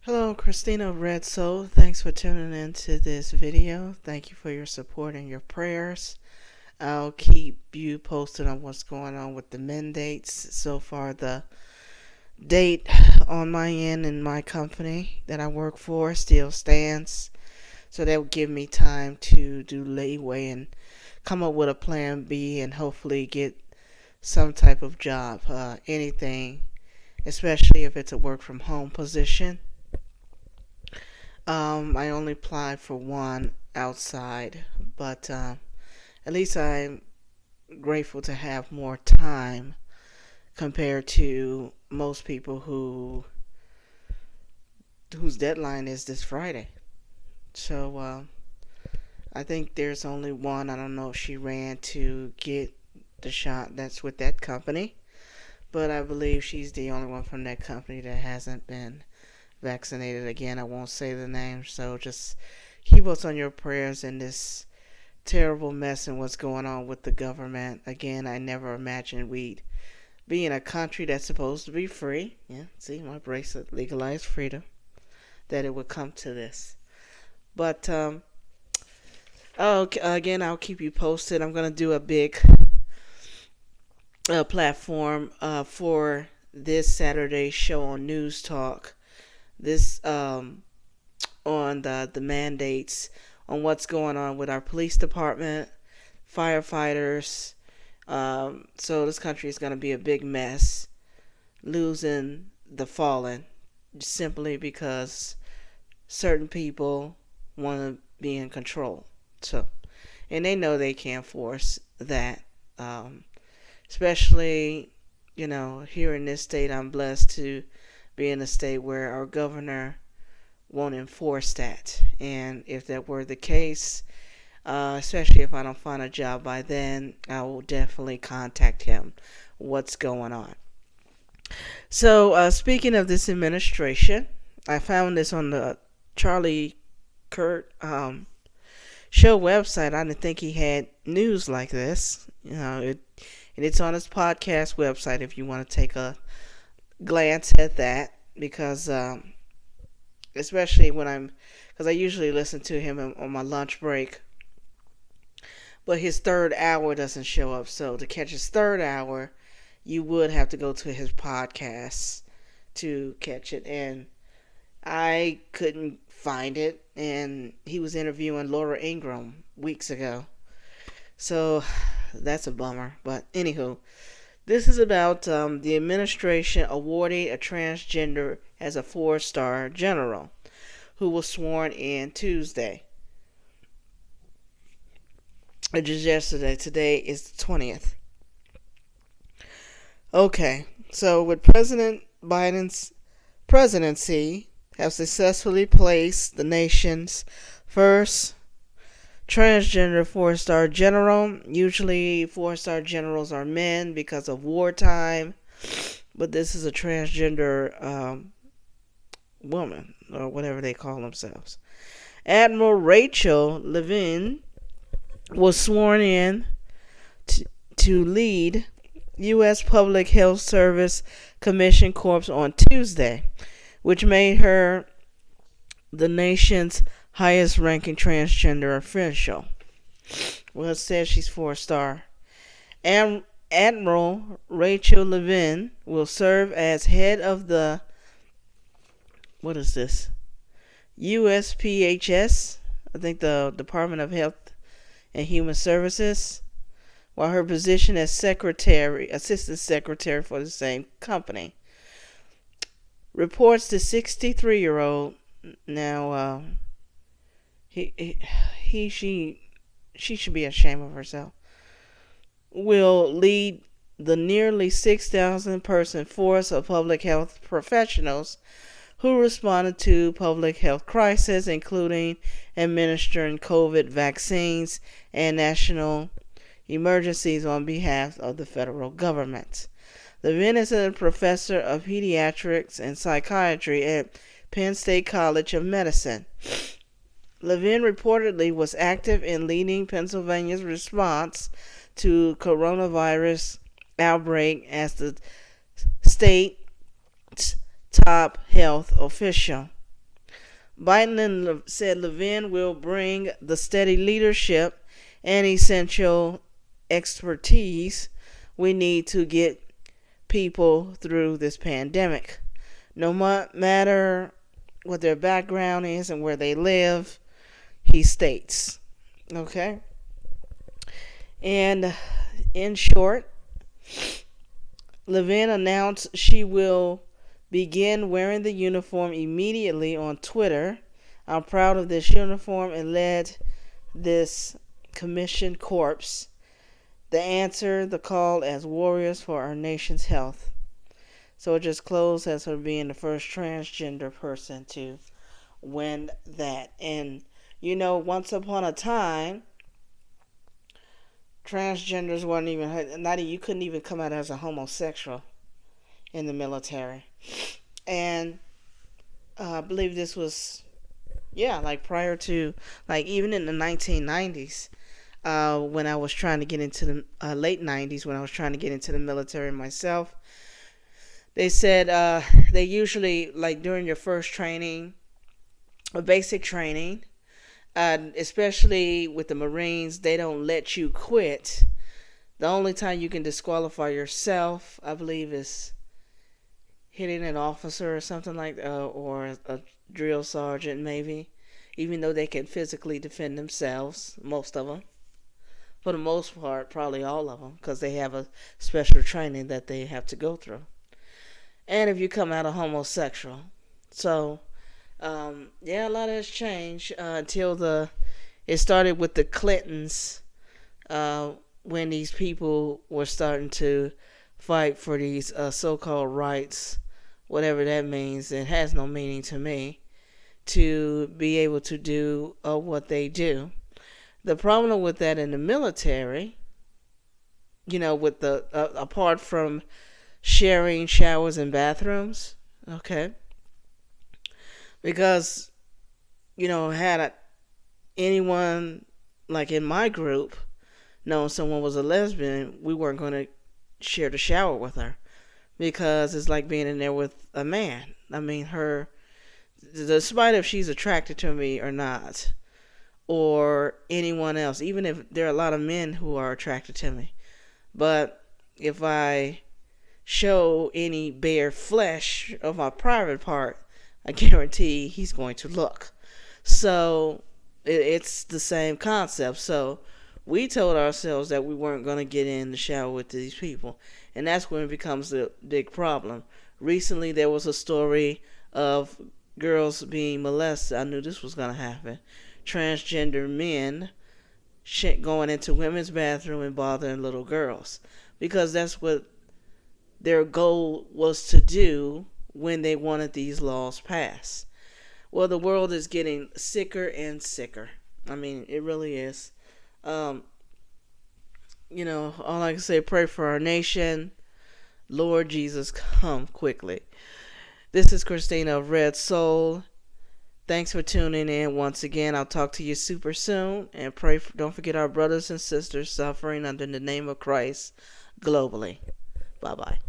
Hello, Christina Red Soul. Thanks for tuning in to this video. Thank you for your support and your prayers. I'll keep you posted on what's going on with the mandates. So far, the date on my end in my company that I work for still stands. So that will give me time to do leeway and come up with a plan B and hopefully get some type of job. Anything, especially if it's a work from home position. I only applied for one outside, but at least I'm grateful to have more time compared to most people whose deadline is this Friday. So I think there's only one. I don't know if she ran to get the shot that's with that company, but I believe she's the only one from that company that hasn't been vaccinated. Again, I won't say the name, so just keep us on your prayers in this terrible mess and what's going on with the government. Again, I never imagined we'd be in a country that's supposed to be free. Yeah, see, my bracelet legalized freedom. That it would come to this. But again, I'll keep you posted. I'm gonna do a big platform for this Saturday show on News Talk. This on the mandates on what's going on with our police department, firefighters. So this country is going to be a big mess, losing the fallen simply because certain people want to be in control. So, and they know they can't force that. Especially, here in this state, I'm blessed to be in a state where our governor won't enforce that. And if that were the case, especially if I don't find a job by then, I will definitely contact him. What's going on? So, speaking of this administration, I found this on the Charlie Kirk show website. I didn't think he had news like this. And it's on his podcast website if you want to take a glance at that, because especially because I usually listen to him on my lunch break, but his third hour doesn't show up. So to catch his third hour, you would have to go to his podcast to catch it, and I couldn't find it. And he was interviewing Laura Ingraham weeks ago, so that's a bummer. But anywho, this is about the administration awarding a transgender as a 4-star general who was sworn in Tuesday, which is yesterday. Today is the 20th. Okay, so with President Biden's presidency have successfully placed the nation's first transgender 4-star general. Usually 4-star generals are men because of wartime, but this is a transgender woman, or whatever they call themselves. Admiral Rachel Levine was sworn in to lead U.S. Public Health Service Commission Corps on Tuesday, which made her the nation's highest ranking transgender official. Well, it says she's 4-star. Admiral Rachel Levine will serve as head of the, what is this? USPHS, I think the Department of Health and Human Services, while her position as assistant secretary for the same company. Reports the 63-year-old, now she should be ashamed of herself, will lead the nearly 6,000 person force of public health professionals who responded to public health crisis, including administering COVID vaccines and national emergencies on behalf of the federal government. Levine is a professor of pediatrics and psychiatry at Penn State College of Medicine. Levine reportedly was active in leading Pennsylvania's response to coronavirus outbreak as the state's top health official. Biden said Levin will bring the steady leadership and essential expertise we need to get people through this pandemic. No matter what their background is and where they live, he states. Okay? And in short, Levin announced she will begin wearing the uniform immediately on Twitter. I'm proud of this uniform and led this commissioned corps. The answer, the call as warriors for our nation's health. So it just closed as her being the first transgender person to win that. And once upon a time, transgenders weren't even not you couldn't even come out as a homosexual in the military. And I believe this was like prior to, like, even in the 1990s, when I was trying to get into the late 90s, when I was trying to get into the military myself. They said they usually, like, during your first training, or basic training, especially with the Marines, they don't let you quit. The only time you can disqualify yourself, I believe, is hitting an officer or something like that, or a drill sergeant maybe, even though they can physically defend themselves, most of them. For the most part, probably all of them, because they have a special training that they have to go through. And if you come out a homosexual. So, a lot has changed until it started with the Clintons, when these people were starting to fight for these so-called rights, whatever that means. It has no meaning to me, to be able to do what they do. The problem with that in the military, with apart from sharing showers and bathrooms, okay, because had anyone, like in my group, known someone was a lesbian, we weren't going to share the shower with her, because it's like being in there with a man. I mean, despite if she's attracted to me or not, or anyone else, even if there are a lot of men who are attracted to me, but if I show any bare flesh of my private part, I guarantee he's going to look. So it's the same concept. So we told ourselves that we weren't going to get in the shower with these people, and that's when it becomes a big problem. Recently there was a story of girls being molested. I knew this was going to happen. Transgender men going into women's bathroom and bothering little girls, because that's what their goal was to do when they wanted these laws passed. Well, the world is getting sicker and sicker. I mean, it really is. All I can say, pray for our nation. Lord Jesus, come quickly. This is Christina of Red Soul. Thanks for tuning in once again. I'll talk to you super soon. And don't forget our brothers and sisters suffering under the name of Christ globally. Bye-bye.